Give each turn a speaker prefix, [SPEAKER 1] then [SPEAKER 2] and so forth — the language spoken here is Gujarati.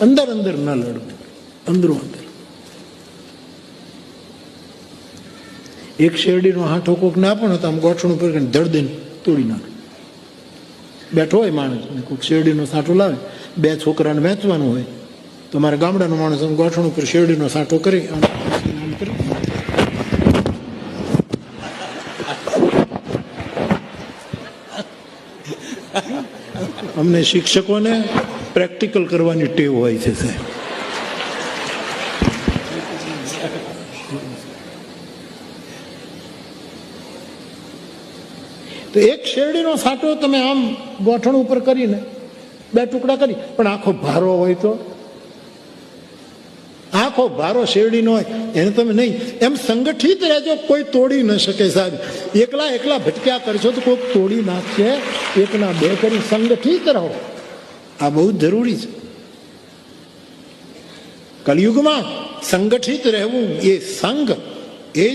[SPEAKER 1] અંદર અંદર ન લડવું, અંદરો અંદર. એક શેરડીનો હાથો કોકને આપો ને તો આમ ગોઠણ ઉપર ધડ દઈને તોડી નાખે. બેઠો હોય માણસ, કોઈક શેરડીનો સાંઠો લાવે, 2 છોકરાને વેચવાનું હોય, તો મારા ગામડાનો માણસ ગોઠણ ઉપર શેરડીનો સાંઠો કરી અમને શિક્ષકોને પ્રેક્ટિકલ કરવાની ટેવ હોય છે સાહેબ. તો એક શેરડીનો સાંટો તમે આમ ગોઠણ ઉપર કરીને 2 ટુકડા કરી, પણ આખો ભારો હોય તો, આખો ભારો શેરડીનો હોય એને તમે નહીં, એમ સંગઠિત રહેજો, કોઈ તોડી ન શકે સાહેબ. એકલા એકલા ભટક્યા કરશો તો કોઈ તોડી નાખશે. 1 ના 2 કરી સંગઠિત રહો, આ બહુ જ જરૂરી છે. કલયુગમાં સંગઠિત રહેવું, એ સંઘ, એ